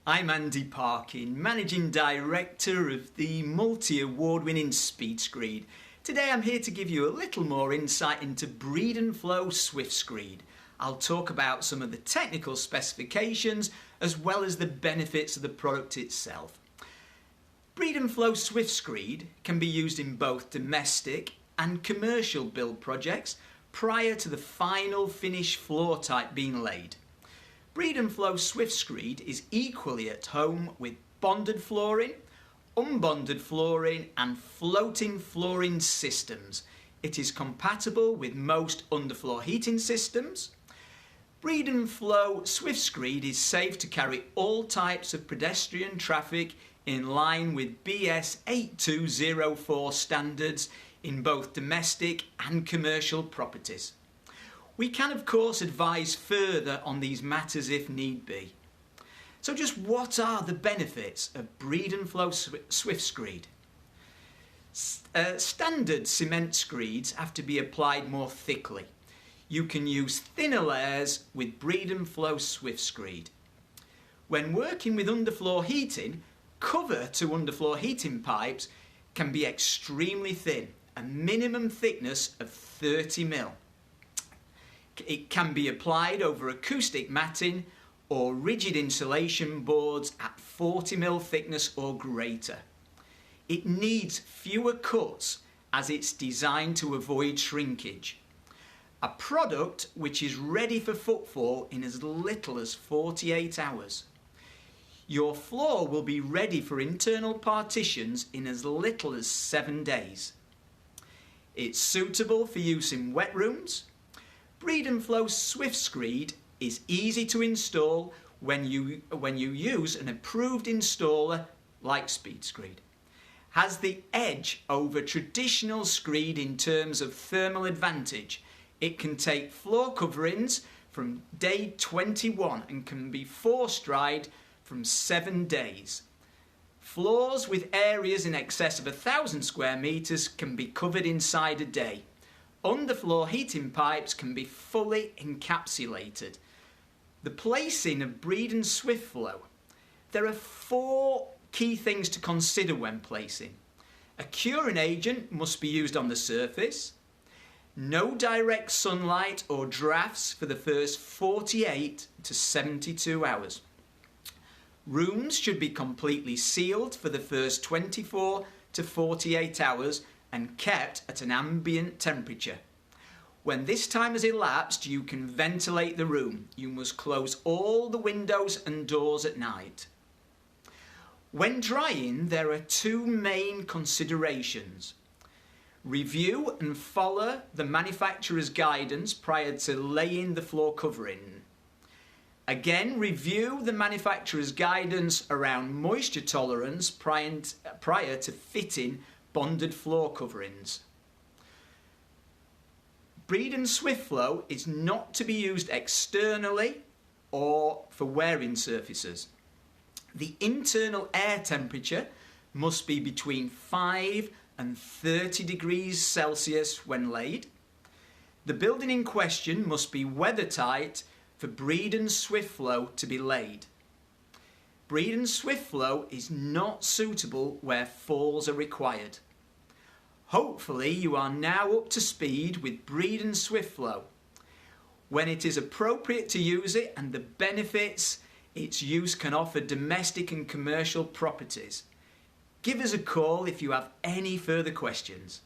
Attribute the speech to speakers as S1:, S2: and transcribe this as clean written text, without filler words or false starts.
S1: I'm Andy Parkin, Managing Director of the Multi-Award Winning Speed Screed. Today I'm here to give you a little more insight into Breedonflow Swiftscreed. I'll talk about some of the technical specifications as well as the benefits of the product itself. Breedonflow Swiftscreed can be used in both domestic and commercial build projects prior to the final finished floor type being laid. Breedonflow Swiftscreed is equally at home with bonded flooring, unbonded flooring and floating flooring systems. It is compatible with most underfloor heating systems. Breedonflow Swiftscreed is safe to carry all types of pedestrian traffic in line with BS 8204 standards in both domestic and commercial properties. We can of course advise further on these matters if need be. So just what are the benefits of Breedonflow Swiftscreed? Standard cement screeds have to be applied more thickly. You can use thinner layers with Breedonflow Swiftscreed. When working with underfloor heating, cover to underfloor heating pipes can be extremely thin, a minimum thickness of 30 mm. It can be applied over acoustic matting or rigid insulation boards at 40 mm thickness or greater. It needs fewer cuts as it's designed to avoid shrinkage. A product which is ready for footfall in as little as 48 hours. Your floor will be ready for internal partitions in as little as 7 days. It's suitable for use in wet rooms. Breedonflow Swiftscreed is easy to install when you use an approved installer like Speed Screed. Has the edge over traditional screed in terms of thermal advantage. It can take floor coverings from day 21 and can be force dried from 7 days. Floors with areas in excess of 1,000 square meters can be covered inside a day. Underfloor heating pipes can be fully encapsulated. The placing of Breedon Swiftscreed. There are 4 key things to consider when placing. A curing agent must be used on the surface. No direct sunlight or drafts for the first 48 to 72 hours. Rooms should be completely sealed for the first 24 to 48 hours and kept at an ambient temperature. When this time has elapsed, you can ventilate the room. You must close all the windows and doors at night. When drying, there are 2 main considerations. Review and follow the manufacturer's guidance prior to laying the floor covering. Again, review the manufacturer's guidance around moisture tolerance prior to fitting bonded floor coverings. Breedon Swiftscreed is not to be used externally or for wearing surfaces. The internal air temperature must be between 5 and 30 degrees Celsius when laid. The building in question must be weathertight for Breedon Swiftscreed to be laid. Breedon Swiftscreed is not suitable where falls are required. Hopefully you are now up to speed with Breedon Swiftscreed. When it is appropriate to use it and the benefits its use can offer domestic and commercial properties. Give us a call if you have any further questions.